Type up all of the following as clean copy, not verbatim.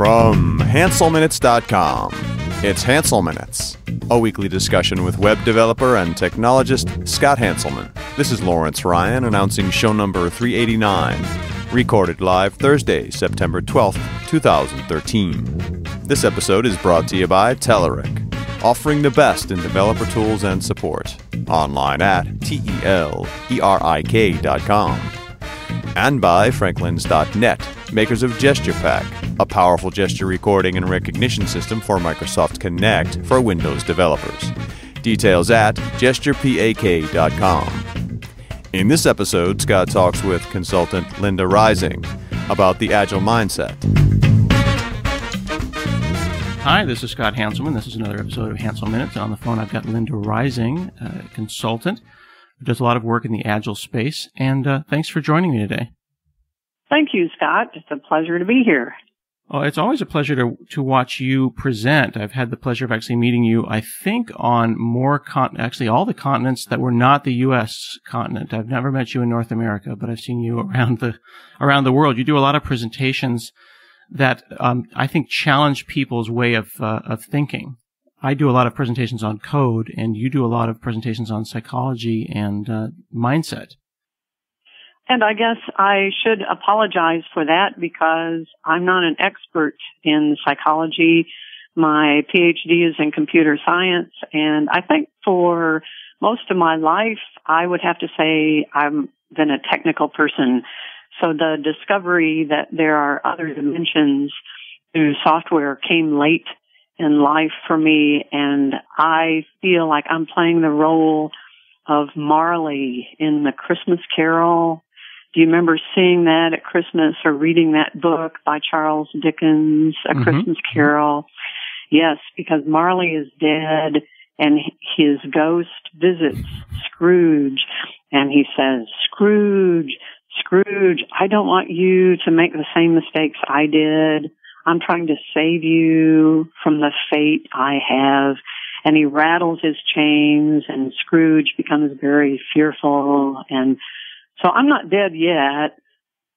From HanselMinutes.com, it's Hansel Minutes, a weekly discussion with web developer and technologist Scott Hanselman. This is Lawrence Ryan announcing show number 389, recorded live Thursday, September 12th, 2013. This episode is brought to you by Telerik, offering the best in developer tools and support, online at telerik.com. And by Franklins.net, makers of Gesture Pack, a powerful gesture recording and recognition system for Microsoft Connect for Windows developers. Details at gesturepak.com. In this episode, Scott talks with consultant Linda Rising about the Agile Mindset. Hi, this is Scott Hanselman. This is another episode of Hansel Minutes. On the phone, I've got Linda Rising, a consultant who does a lot of work in the Agile space. And thanks for joining me today. Thank you, Scott. It's a pleasure to be here. Well, it's always a pleasure to watch you present. I've had the pleasure of actually meeting you, I think, on actually all the continents that were not the U.S. continent. I've never met you in North America, but I've seen you around the world. You do a lot of presentations that I think challenge people's way of thinking. I do a lot of presentations on code, and you do a lot of presentations on psychology and mindset. And I guess I should apologize for that because I'm not an expert in psychology. My PhD is in computer science, and I think for most of my life, I would have to say I've been a technical person. So the discovery that there are other dimensions to software came late in life for me, and I feel like I'm playing the role of Marley in the Christmas Carol. Do you remember seeing that at Christmas or reading that book by Charles Dickens, A Christmas Carol? Yes, because Marley is dead and his ghost visits Scrooge, and he says, Scrooge, I don't want you to make the same mistakes I did. I'm trying to save you from the fate I have. And he rattles his chains, and Scrooge becomes very fearful. And so I'm not dead yet,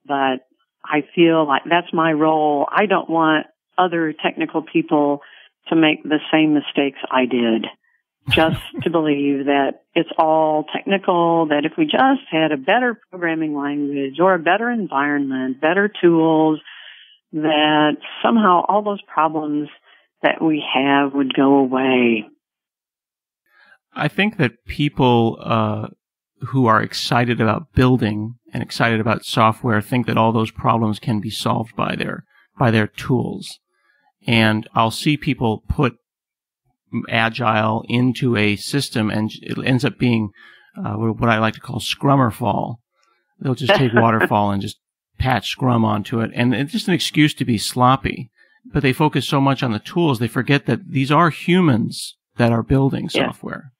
but I feel like that's my role. I don't want other technical people to make the same mistakes I did. Just to believe that it's all technical, that if we just had a better programming language or a better environment, better tools, that somehow all those problems that we have would go away. I think that people who are excited about building and excited about software think that all those problems can be solved by their tools. And I'll see people put Agile into a system, and it ends up being what I like to call Scrummerfall. They'll just take Waterfall and just patch Scrum onto it, and it's just an excuse to be sloppy. But they focus so much on the tools, they forget that these are humans that are building software.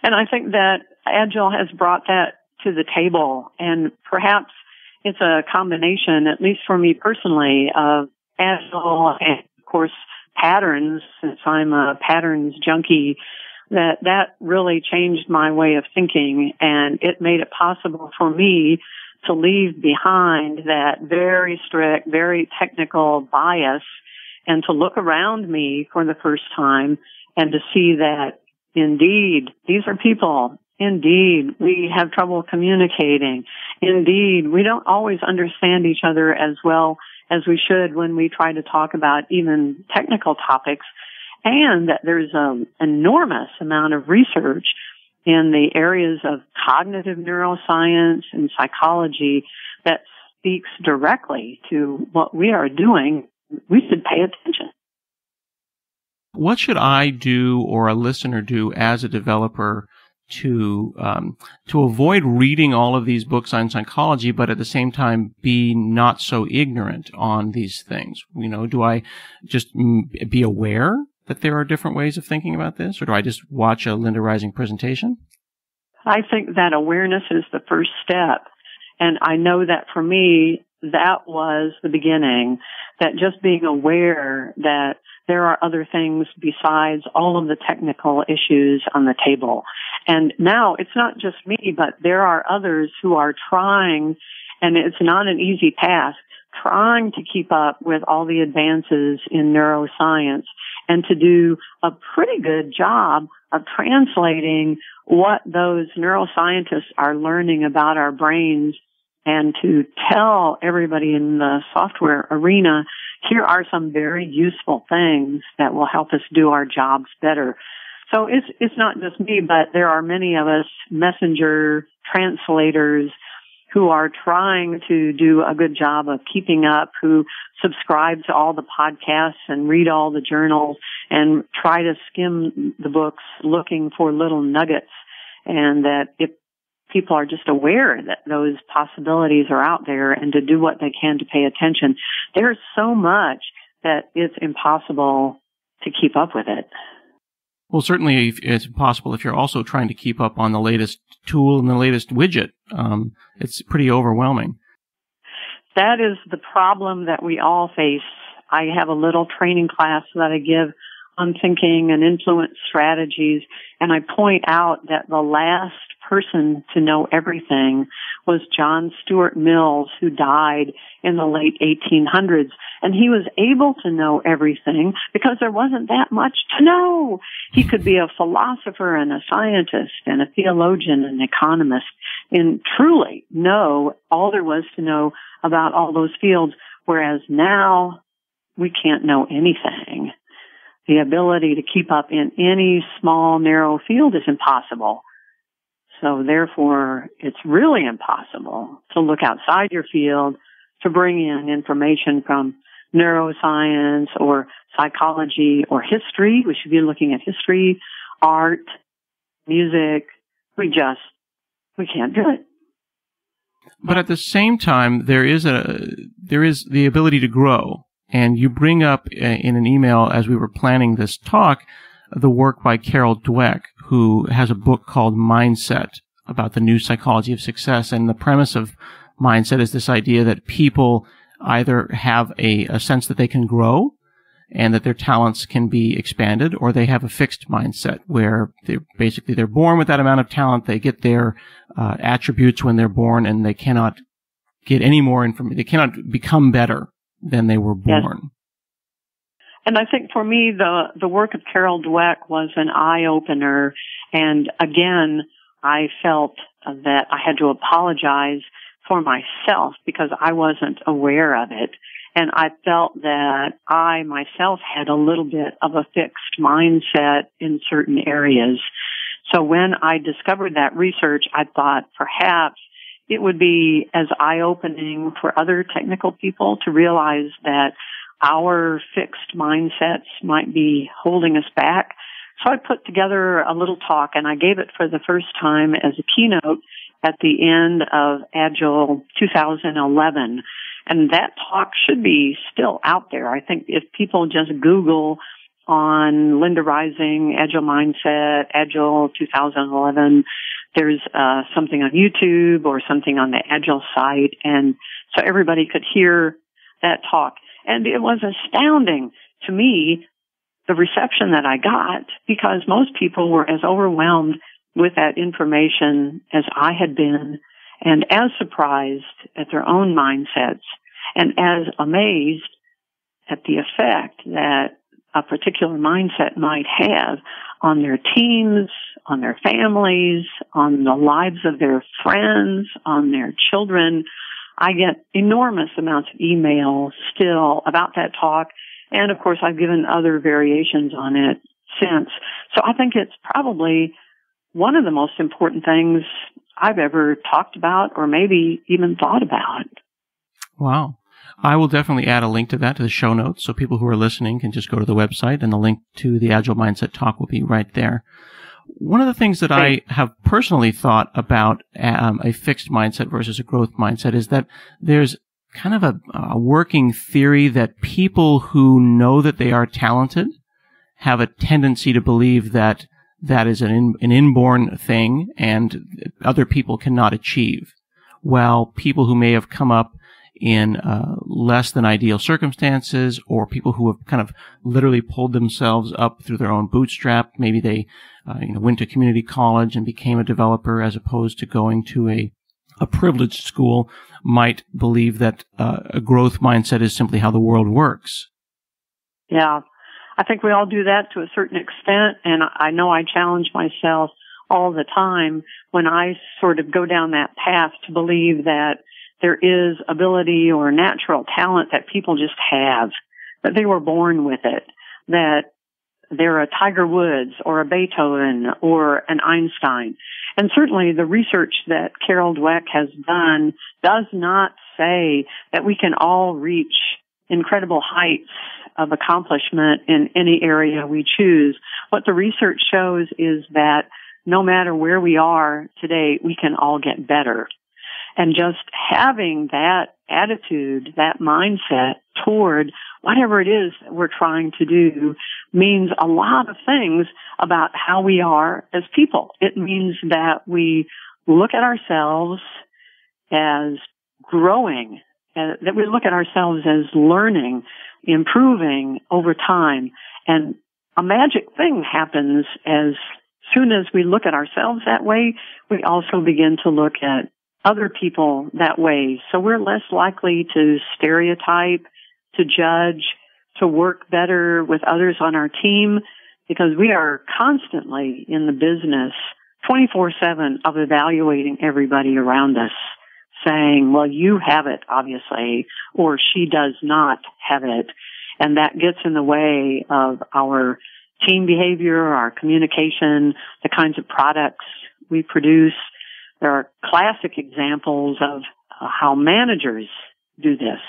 And I think that Agile has brought that to the table, and perhaps it's a combination, at least for me personally, of Agile and, of course, patterns, since I'm a patterns junkie, that really changed my way of thinking, and it made it possible for me to leave behind that very strict, very technical bias and to look around me for the first time and to see that, indeed, these are people. Indeed, we have trouble communicating. Indeed, we don't always understand each other as well as we should when we try to talk about even technical topics, and that there's an enormous amount of research in the areas of cognitive neuroscience and psychology that speaks directly to what we are doing. We should pay attention. What should I do or a listener do as a developer to avoid reading all of these books on psychology, but at the same time be not so ignorant on these things? You know, do I just be aware that there are different ways of thinking about this, or do I just watch a Linda Rising presentation? I think that awareness is the first step. And I know that for me, that was the beginning, that just being aware that there are other things besides all of the technical issues on the table. And now it's not just me, but there are others who are trying, and it's not an easy task, trying to keep up with all the advances in neuroscience and to do a pretty good job of translating what those neuroscientists are learning about our brains and to tell everybody in the software arena, here are some very useful things that will help us do our jobs better. So it's not just me, but there are many of us messenger translators who are trying to do a good job of keeping up, who subscribe to all the podcasts and read all the journals and try to skim the books looking for little nuggets, and that if people are just aware that those possibilities are out there and to do what they can to pay attention, there's so much that it's impossible to keep up with it. Well, certainly it's impossible if you're also trying to keep up on the latest tool and the latest widget. It's pretty overwhelming. That is the problem that we all face. I have a little training class that I give on thinking and influence strategies, and I point out that the last person to know everything was John Stuart Mills, who died in the late 1800s. And he was able to know everything because there wasn't that much to know. He could be a philosopher and a scientist and a theologian and economist and truly know all there was to know about all those fields, whereas now we can't know anything. The ability to keep up in any small, narrow field is impossible. So therefore, it's really impossible to look outside your field to bring in information from neuroscience or psychology or history. We should be looking at history, art, music. We can't do it. But at the same time, there is the ability to grow. And you bring up in an email as we were planning this talk, the work by Carol Dweck, who has a book called Mindset about the new psychology of success. And the premise of Mindset is this idea that people either have a sense that they can grow and that their talents can be expanded, or they have a fixed mindset where they're born with that amount of talent. They get their attributes when they're born, and they cannot get any more information. They cannot become better than they were born. Yes. And I think for me, the work of Carol Dweck was an eye-opener. And again, I felt that I had to apologize for myself because I wasn't aware of it. And I felt that I myself had a little bit of a fixed mindset in certain areas. So when I discovered that research, I thought perhaps it would be as eye-opening for other technical people to realize that our fixed mindsets might be holding us back. So I put together a little talk, and I gave it for the first time as a keynote at the end of Agile 2011. And that talk should be still out there. I think if people just Google on Linda Rising, Agile Mindset, Agile 2011, there's something on YouTube or something on the Agile site, and so everybody could hear that talk. And it was astounding to me, the reception that I got, because most people were as overwhelmed with that information as I had been, and as surprised at their own mindsets, and as amazed at the effect that a particular mindset might have on their teams, on their families, on the lives of their friends, on their children. I get enormous amounts of email still about that talk. And of course, I've given other variations on it since. So I think it's probably one of the most important things I've ever talked about or maybe even thought about. Wow. I will definitely add a link to that to the show notes so people who are listening can just go to the website, and the link to the Agile Mindset talk will be right there. One of the things that I have personally thought about a fixed mindset versus a growth mindset is that there's kind of a working theory that people who know that they are talented have a tendency to believe that that is an inborn thing and other people cannot achieve, while people who may have come up in less than ideal circumstances, or people who have kind of literally pulled themselves up through their own bootstrap. Maybe they went to community college and became a developer as opposed to going to a a privileged school might believe that a growth mindset is simply how the world works. Yeah, I think we all do that to a certain extent, and I know I challenge myself all the time when I sort of go down that path to believe that there is ability or natural talent that people just have, that they were born with it, that they're a Tiger Woods or a Beethoven or an Einstein. And certainly the research that Carol Dweck has done does not say that we can all reach incredible heights of accomplishment in any area we choose. What the research shows is that no matter where we are today, we can all get better. And just having that attitude, that mindset toward whatever it is that we're trying to do means a lot of things about how we are as people. It means that we look at ourselves as growing, that we look at ourselves as learning, improving over time. And a magic thing happens as soon as we look at ourselves that way, we also begin to look at other people that way. So we're less likely to stereotype, to judge, to work better with others on our team, because we are constantly in the business 24/7 of evaluating everybody around us, saying, well, you have it, obviously, or she does not have it. And that gets in the way of our team behavior, our communication, the kinds of products we produce. There are classic examples of how managers do this.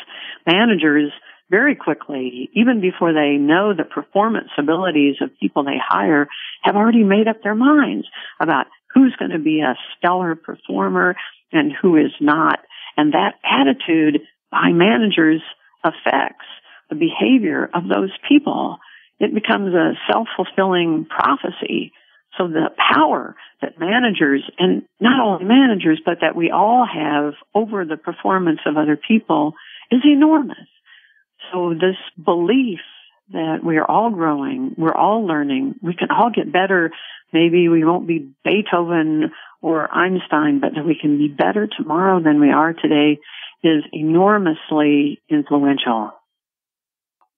Managers very quickly, even before they know the performance abilities of people they hire, have already made up their minds about who's going to be a stellar performer and who is not. And that attitude by managers affects the behavior of those people. It becomes a self-fulfilling prophecy. So the power that managers, and not only managers, but that we all have over the performance of other people is enormous. So this belief that we are all growing, we're all learning, we can all get better. Maybe we won't be Beethoven or Einstein, but that we can be better tomorrow than we are today is enormously influential.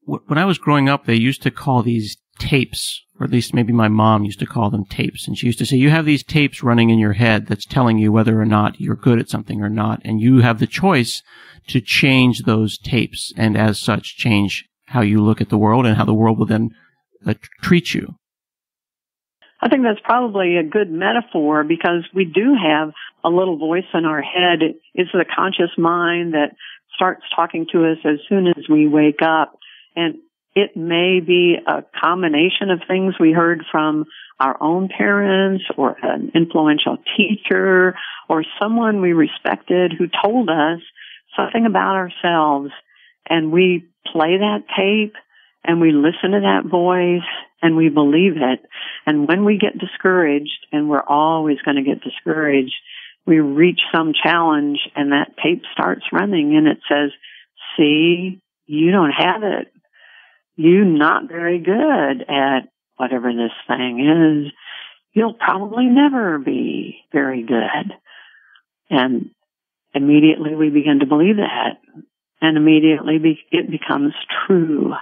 When I was growing up, they used to call these tapes, or at least maybe my mom used to call them tapes. And she used to say, you have these tapes running in your head that's telling you whether or not you're good at something or not. And you have the choice to change those tapes and as such change how you look at the world and how the world will then treat you. I think that's probably a good metaphor because we do have a little voice in our head. It's the conscious mind that starts talking to us as soon as we wake up. And it may be a combination of things we heard from our own parents or an influential teacher or someone we respected who told us something about ourselves. And we play that tape and we listen to that voice and we believe it. And when we get discouraged, and we're always going to get discouraged, we reach some challenge and that tape starts running and it says, see, you don't have it. You're not very good at whatever this thing is. You'll probably never be very good. And immediately we begin to believe that. And immediately it becomes true.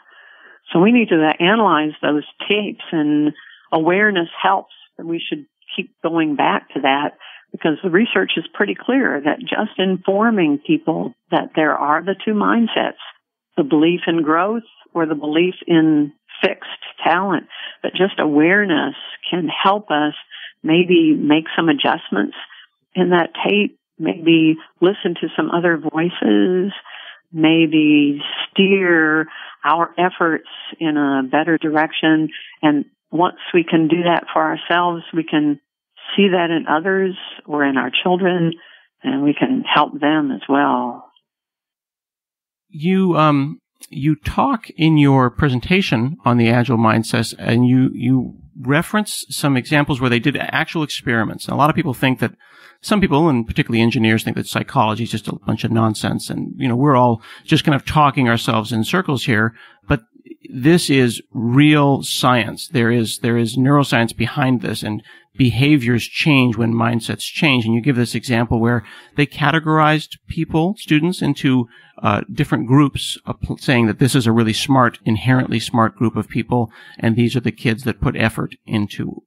So we need to analyze those tapes, and awareness helps. And we should keep going back to that because the research is pretty clear that just informing people that there are the two mindsets, the belief in growth or the belief in fixed talent, but just awareness can help us maybe make some adjustments in that tape, maybe listen to some other voices, maybe steer our efforts in a better direction. And once we can do that for ourselves, we can see that in others or in our children, and we can help them as well. You talk in your presentation on the Agile Mindset, and you reference some examples where they did actual experiments. And a lot of people think that, some people, and particularly engineers, think that psychology is just a bunch of nonsense. And, we're all just kind of talking ourselves in circles here. But this is real science. There is neuroscience behind this, and behaviors change when mindsets change. And you give this example where they categorized students into different groups, saying that this is a really smart, inherently smart group of people, and these are the kids that put effort into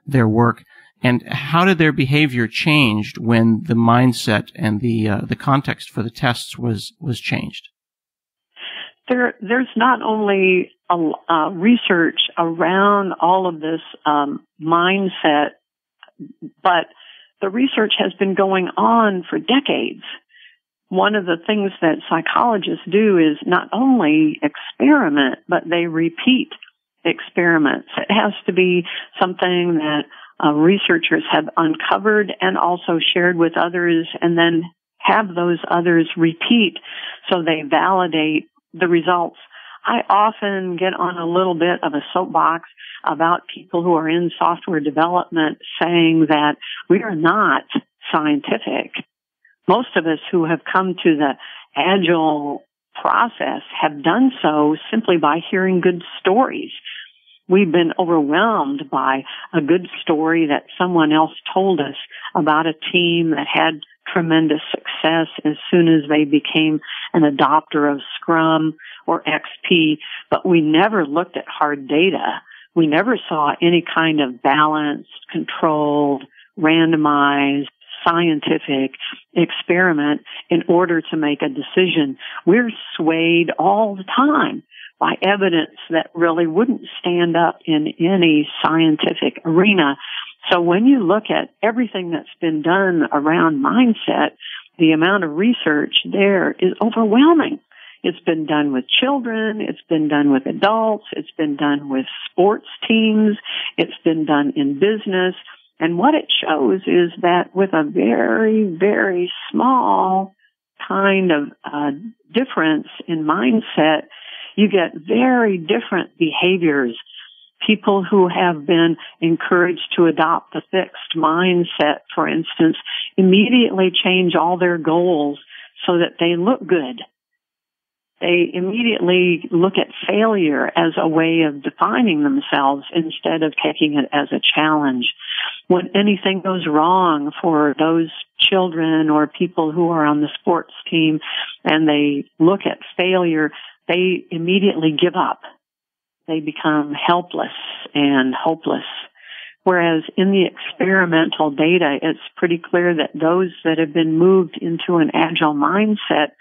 their work. And how did their behavior changed when the mindset and the context for the tests was changed? There's not only research around all of this mindset, but the research has been going on for decades. One of the things that psychologists do is not only experiment, but they repeat experiments. It has to be something that researchers have uncovered and also shared with others, and then have those others repeat so they validate the results. I often get on a little bit of a soapbox about people who are in software development saying that we are not scientific. Most of us who have come to the Agile process have done so simply by hearing good stories. We've been overwhelmed by a good story that someone else told us about a team that had tremendous success as soon as they became an adopter of Scrum or XP, but we never looked at hard data. We never saw any kind of balanced, controlled, randomized, scientific experiment in order to make a decision. We're swayed all the time by evidence that really wouldn't stand up in any scientific arena. So when you look at everything that's been done around mindset, the amount of research there is overwhelming. It's been done with children. It's been done with adults. It's been done with sports teams. It's been done in business. And what it shows is that with a very, very small kind of difference in mindset, you get very different behaviors. People who have been encouraged to adopt the fixed mindset, for instance, immediately change all their goals so that they look good. They immediately look at failure as a way of defining themselves instead of taking it as a challenge. When anything goes wrong for those children or people who are on the sports team and they look at failure, they immediately give up. They become helpless and hopeless. Whereas in the experimental data, it's pretty clear that those that have been moved into an agile mindset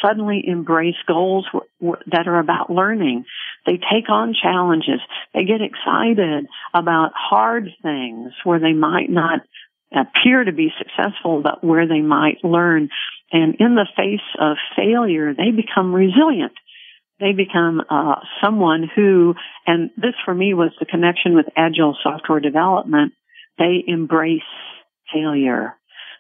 suddenly embrace goals that are about learning. They take on challenges. They get excited about hard things where they might not appear to be successful, but where they might learn. And in the face of failure, they become resilient. They become someone who, and this for me was the connection with agile software development, they embrace failure.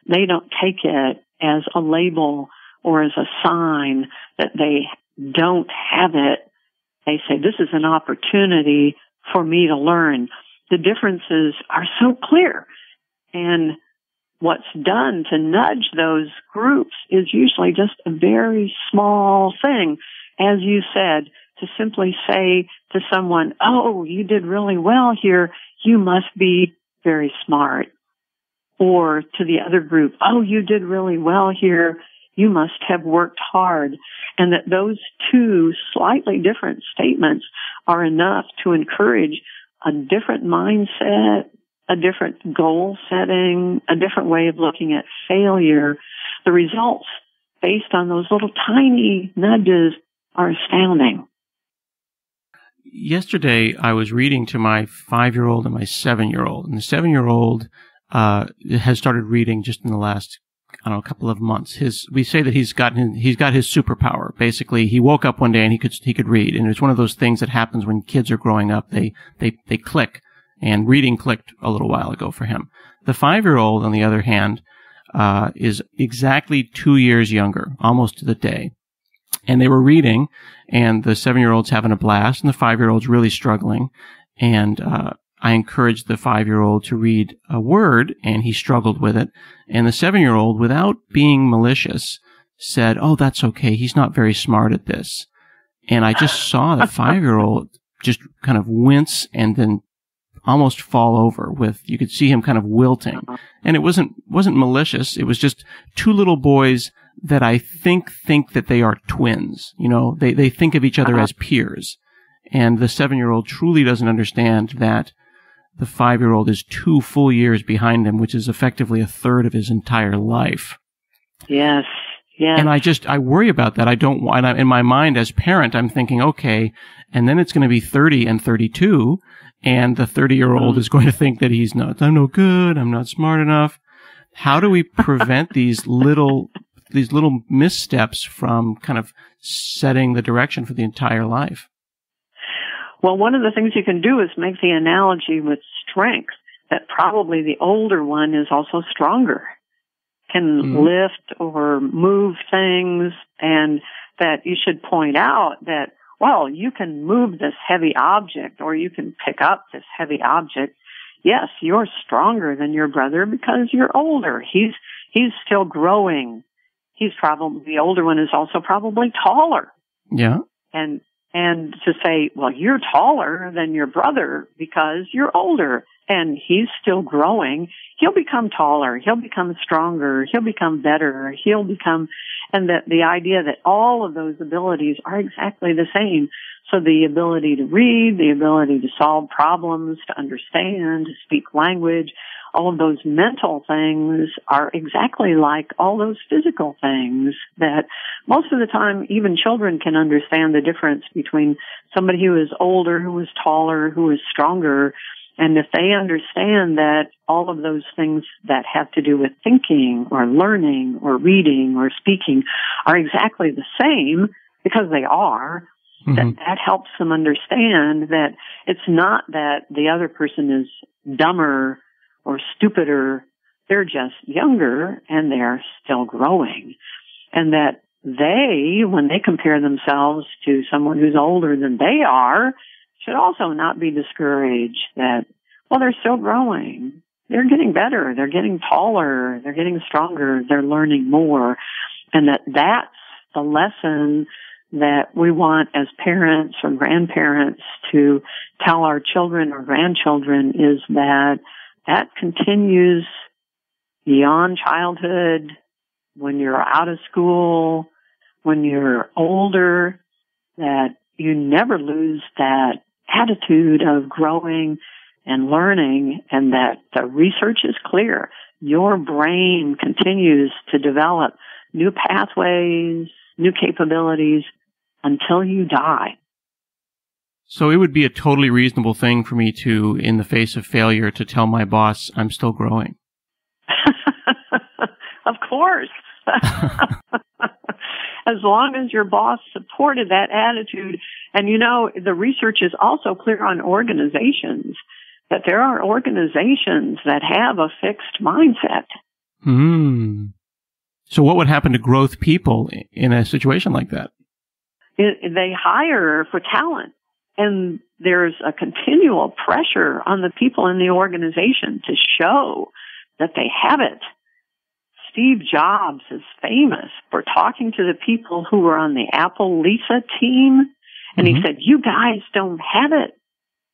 They don't take it as a label or as a sign that they don't have it. They say, this is an opportunity for me to learn. The differences are so clear. And what's done to nudge those groups is usually just a very small thing. As you said, to simply say to someone, oh, you did really well here, you must be very smart. Or to the other group, oh, you did really well here, you must have worked hard. And that those two slightly different statements are enough to encourage a different mindset, a different goal setting, a different way of looking at failure. The results based on those little tiny nudges are astounding. Yesterday, I was reading to my 5-year-old and my 7-year-old, and the 7-year-old has started reading just in the last, couple of months. We say that he's got his superpower. Basically, he woke up one day and he could read, and it's one of those things that happens when kids are growing up. They click, and reading clicked a little while ago for him. The 5-year-old, on the other hand, is exactly 2 years younger, almost to the day. And they were reading, and the 7-year-old's having a blast, and the 5-year-old's really struggling. And I encouraged the 5-year-old to read a word, and he struggled with it. And the 7-year-old, without being malicious, said, oh, that's okay. He's not very smart at this. And I just saw the 5-year-old just kind of wince and then almost fall over you could see him kind of wilting. And it wasn't malicious. It was just two little boys that I think that they are twins. They think of each other as peers. And the 7-year-old truly doesn't understand that the 5-year-old is 2 full years behind him, which is effectively a third of his entire life. Yes. Yeah. And I worry about that. I don't want, in my mind as parent, I'm thinking, okay, and then it's going to be 30 and 32, and the 30-year-old is going to think that I'm no good, I'm not smart enough. How do we prevent these little missteps from kind of setting the direction for the entire life? Well, one of the things you can do is make the analogy with strength, that probably the older one is also stronger, can lift or move things, and that you should point out that, well, you can move this heavy object or you can pick up this heavy object. Yes, you're stronger than your brother because you're older. He's still growing. The older one is also probably taller. Yeah. And to say, well, you're taller than your brother because you're older and he's still growing, he'll become taller, he'll become stronger, he'll become better, and that the idea that all of those abilities are exactly the same. So the ability to read, the ability to solve problems, to understand, to speak language, all of those mental things are exactly like all those physical things that most of the time even children can understand the difference between somebody who is older, who is taller, who is stronger. And if they understand that all of those things that have to do with thinking or learning or reading or speaking are exactly the same, because they are, that helps them understand that it's not that the other person is dumber or stupider. They're just younger and they're still growing. And that when they compare themselves to someone who's older than they are, should also not be discouraged that, well, they're still growing. They're getting better. They're getting taller. They're getting stronger. They're learning more. And that's the lesson that we want as parents or grandparents to tell our children or grandchildren, is that continues beyond childhood, when you're out of school, when you're older, that you never lose that attitude of growing and learning, and that the research is clear. Your brain continues to develop new pathways, new capabilities until you die. So it would be a totally reasonable thing for me to, in the face of failure, to tell my boss I'm still growing. Of course. As long as your boss supported that attitude. And the research is also clear on organizations, that there are organizations that have a fixed mindset. So what would happen to growth people in a situation like that? They hire for talent. And there's a continual pressure on the people in the organization to show that they have it. Steve Jobs is famous for talking to the people who were on the Apple Lisa team. And he said, you guys don't have it.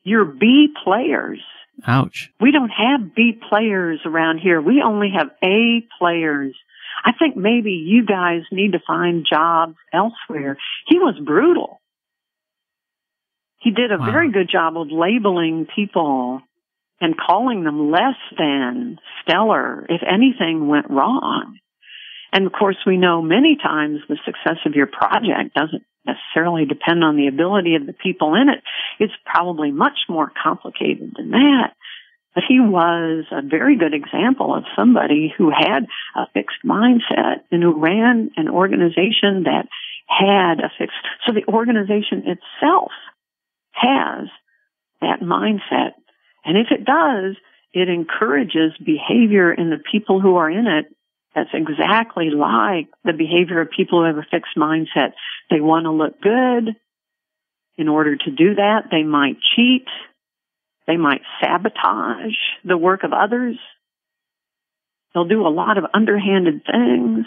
You're B players. Ouch. We don't have B players around here. We only have A players. I think maybe you guys need to find jobs elsewhere. He was brutal. He did a very good job of labeling people and calling them less than stellar if anything went wrong. And of course, we know many times the success of your project doesn't necessarily depend on the ability of the people in it. It's probably much more complicated than that. But he was a very good example of somebody who had a fixed mindset and who ran an organization that had a fixed. So the organization itself has that mindset. And if it does, it encourages behavior in the people who are in it that's exactly like the behavior of people who have a fixed mindset. They want to look good. In order to do that, they might cheat. They might sabotage the work of others. They'll do a lot of underhanded things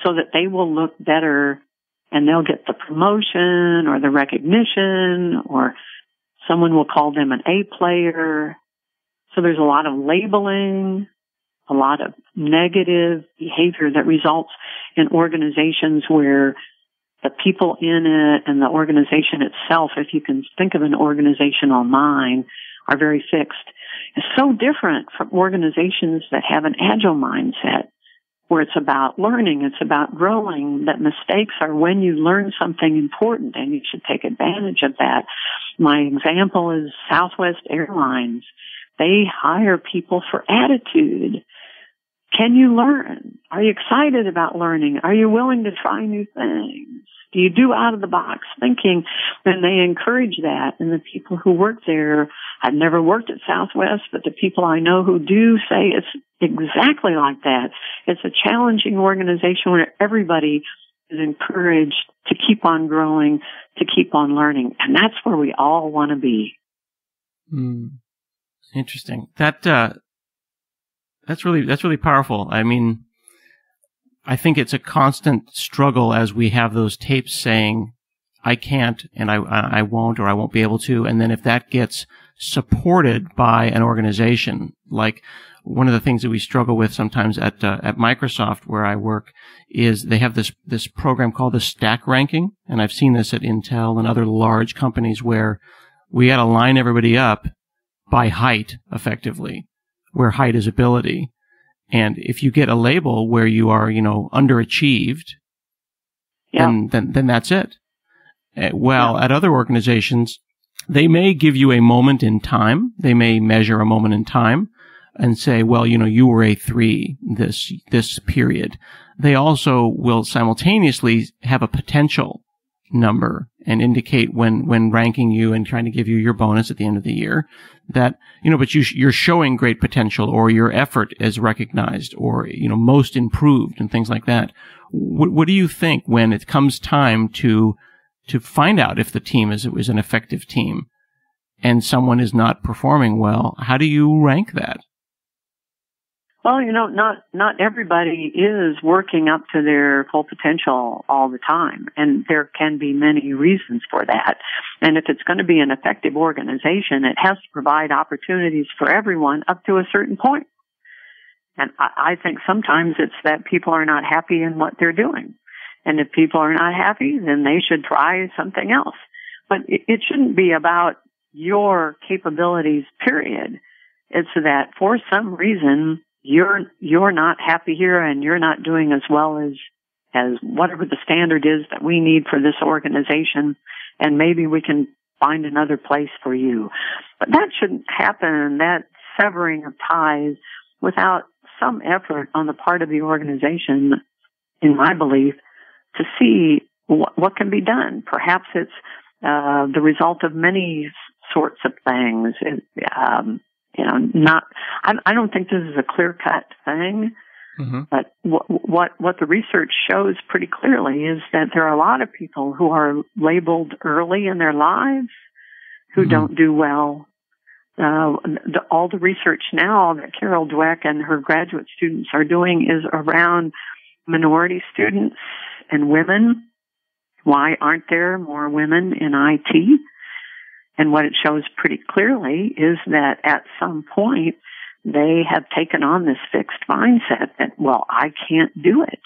so that they will look better and they'll get the promotion or the recognition, or someone will call them an A player. So there's a lot of labeling, a lot of negative behavior that results in organizations where the people in it and the organization itself, if you can think of an organizational mind, are very fixed. It's so different from organizations that have an agile mindset, where it's about learning, it's about growing, that mistakes are when you learn something important and you should take advantage of that. My example is Southwest Airlines. They hire people for attitude. Can you learn? Are you excited about learning? Are you willing to try new things? Do you do out of the box thinking? And they encourage that. And the people who work there, I've never worked at Southwest, but the people I know who do say it's exactly like that. It's a challenging organization where everybody is encouraged to keep on growing, to keep on learning. And that's where we all want to be. Interesting. That's really powerful. I mean, I think it's a constant struggle as we have those tapes saying, I can't and I won't, or I won't be able to. And then if that gets supported by an organization, like one of the things that we struggle with sometimes at Microsoft where I work is they have this program called the stack ranking. And I've seen this at Intel and other large companies where we got to line everybody up by height effectively, where height is ability. And if you get a label where you are, underachieved, then that's it. At other organizations, they may give you a moment in time. They may measure a moment in time and say, well, you were a 3 this period. They also will simultaneously have a potential number and indicate when ranking you and trying to give you your bonus at the end of the year that, but you're showing great potential, or your effort is recognized, or, most improved and things like that. What do you think when it comes time to find out if the team is an effective team and someone is not performing well? How do you rank that? Well, not everybody is working up to their full potential all the time, and there can be many reasons for that. And if it's going to be an effective organization, it has to provide opportunities for everyone up to a certain point. And I think sometimes it's that people are not happy in what they're doing. And if people are not happy, then they should try something else. But it shouldn't be about your capabilities, period. It's that for some reason, you're not happy here and you're not doing as well as whatever the standard is that we need for this organization, and maybe we can find another place for you. But that shouldn't happen, that severing of ties, without some effort on the part of the organization, in my belief, to see what can be done. Perhaps it's the result of many sorts of things. I don't think this is a clear-cut thing, but what the research shows pretty clearly is that there are a lot of people who are labeled early in their lives who don't do well. All the research now that Carol Dweck and her graduate students are doing is around minority students and women. Why aren't there more women in IT? And what it shows pretty clearly is that at some point they have taken on this fixed mindset that, well, I can't do it.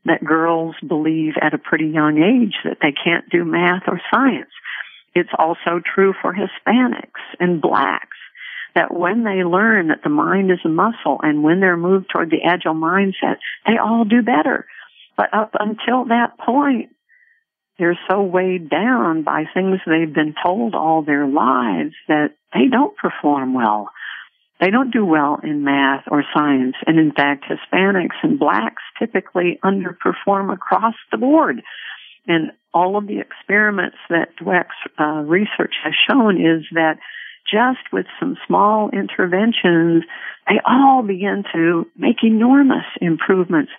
That girls believe at a pretty young age that they can't do math or science. It's also true for Hispanics and blacks, that when they learn that the mind is a muscle and when they're moved toward the agile mindset, they all do better. But up until that point, they're so weighed down by things they've been told all their lives that they don't perform well. They don't do well in math or science. And in fact, Hispanics and blacks typically underperform across the board. And all of the experiments that Dweck's research has shown is that just with some small interventions, they all begin to make enormous improvements.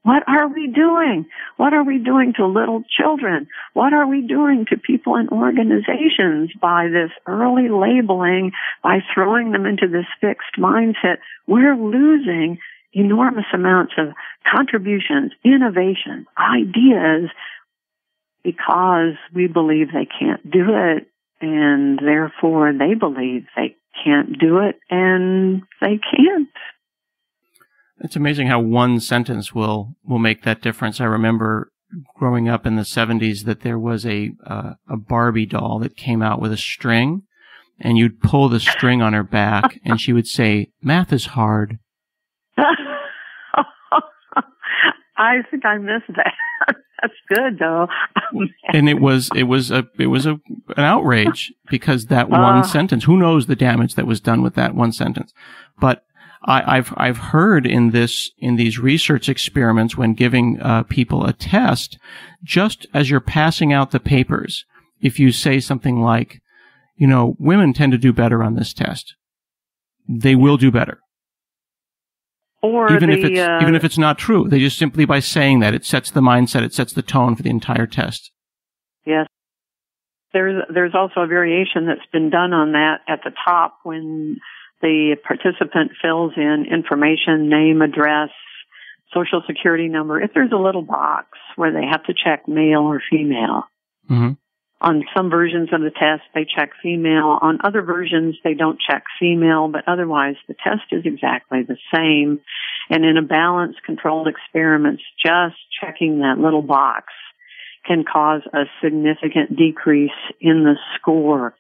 What are we doing? What are we doing to little children? What are we doing to people in organizations by this early labeling, by throwing them into this fixed mindset? We're losing enormous amounts of contributions, innovation, ideas, because we believe they can't do it, and therefore they believe they can't do it, and they can't. It's amazing how one sentence will make that difference. I remember growing up in the 70s that there was a Barbie doll that came out with a string, and you'd pull the string on her back, and she would say, "Math is hard." I think I missed that. That's good, though. And it was an outrage because that one sentence. Who knows the damage that was done with that one sentence? But I've heard in these research experiments, when giving people a test, just as you're passing out the papers, if you say something like, women tend to do better on this test, they will do better. Or even if it's not true, they just simply by saying that, it sets the mindset, it sets the tone for the entire test. Yes. There's also a variation that's been done on that at the top when the participant fills in information, name, address, social security number. If there's a little box where they have to check male or female. Mm-hmm. On some versions of the test, they check female. On other versions, they don't check female, but otherwise the test is exactly the same. And in a balanced, controlled experiment, just checking that little box can cause a significant decrease in the score.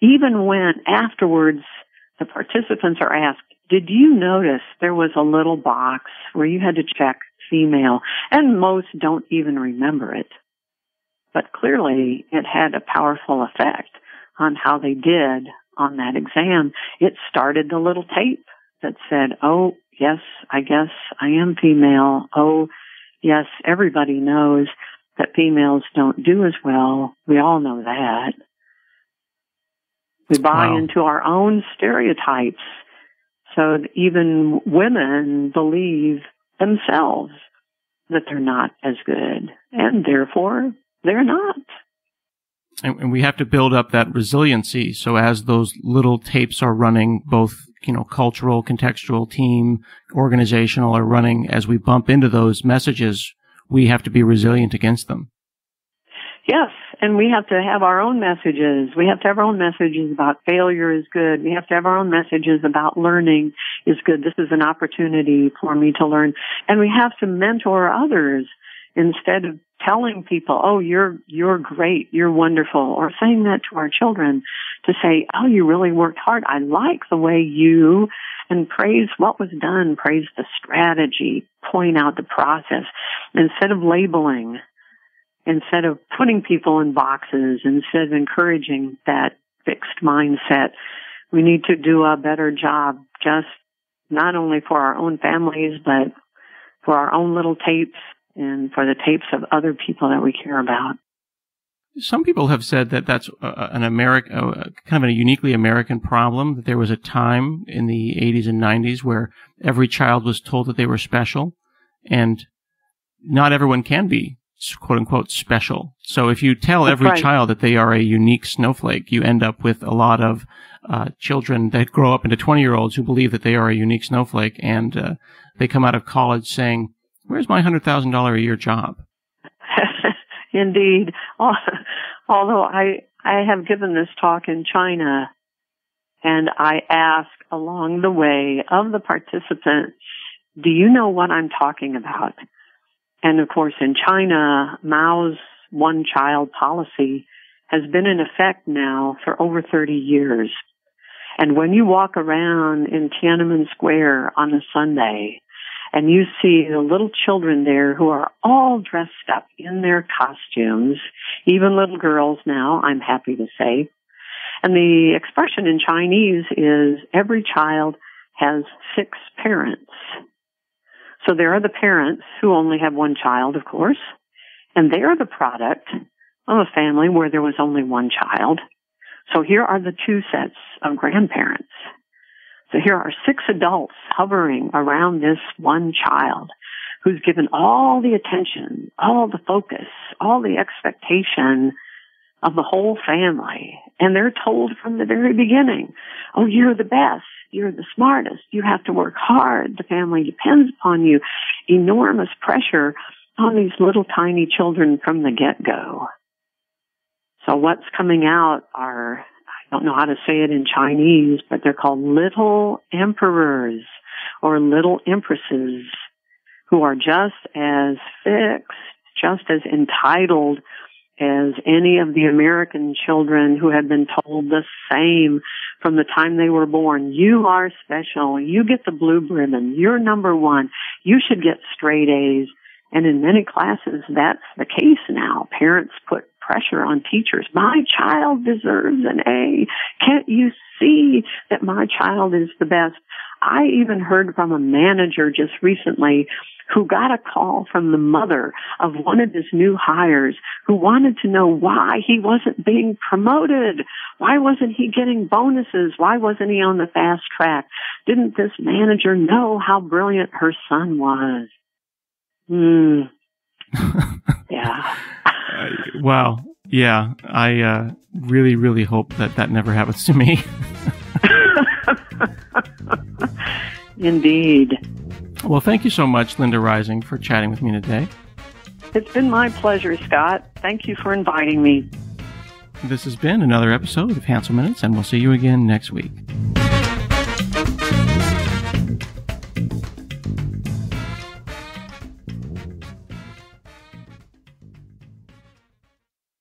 Even when afterwards the participants are asked, did you notice there was a little box where you had to check female? And most don't even remember it. But clearly, it had a powerful effect on how they did on that exam. It started the little tape that said, oh, yes, I guess I am female. Oh, yes, everybody knows that females don't do as well. We all know that. We buy into our own stereotypes. So that even women believe themselves that they're not as good, and therefore they're not. And we have to build up that resiliency. So as those little tapes are running, both, cultural, contextual, team, organizational are running, as we bump into those messages, we have to be resilient against them. Yes, and we have to have our own messages. We have to have our own messages about failure is good. We have to have our own messages about learning is good. This is an opportunity for me to learn. And we have to mentor others instead of telling people, oh, you're great, you're wonderful, or saying that to our children, to say, oh, you really worked hard. I like the way you, and praise what was done, praise the strategy, point out the process, instead of labeling, instead of putting people in boxes, instead of encouraging that fixed mindset. We need to do a better job, just not only for our own families, but for our own little tapes, and for the tapes of other people that we care about. Some people have said that that's kind of a uniquely American problem, that there was a time in the 80s and 90s where every child was told that they were special, and not everyone can be, quote unquote, special. So if you tell every child that they are a unique snowflake, you end up with a lot of children that grow up into 20-year-olds who believe that they are a unique snowflake, and they come out of college saying, where's my $100,000 a year job? Indeed. Although I have given this talk in China, and I ask along the way of the participants, do you know what I'm talking about? And of course, in China, Mao's one-child policy has been in effect now for over 30 years. And when you walk around in Tiananmen Square on a Sunday, and you see the little children there who are all dressed up in their costumes, even little girls now, I'm happy to say. And the expression in Chinese is every child has 6 parents. So there are the parents who only have one child, of course, and they are the product of a family where there was only one child. So here are the 2 sets of grandparents. So here are 6 adults hovering around this one child who's given all the attention, all the focus, all the expectation of the whole family. And they're told from the very beginning, oh, you're the best, you're the smartest, you have to work hard, the family depends upon you. Enormous pressure on these little tiny children from the get-go. So what's coming out are, I don't know how to say it in Chinese, but they're called little emperors or little empresses, who are just as fixed, just as entitled as any of the American children who had been told the same from the time they were born. You are special. You get the blue ribbon. You're number one. You should get straight A's. And in many classes, that's the case now. Parents put pressure on teachers. My child deserves an A. Can't you see that my child is the best? I even heard from a manager just recently who got a call from the mother of one of his new hires who wanted to know why he wasn't being promoted. Why wasn't he getting bonuses? Why wasn't he on the fast track? Didn't this manager know how brilliant her son was? Yeah. Wow. Yeah. I really, really hope that never happens to me. Indeed. Well, thank you so much, Linda Rising, for chatting with me today. It's been my pleasure, Scott. Thank you for inviting me. This has been another episode of Hansel Minutes, and we'll see you again next week.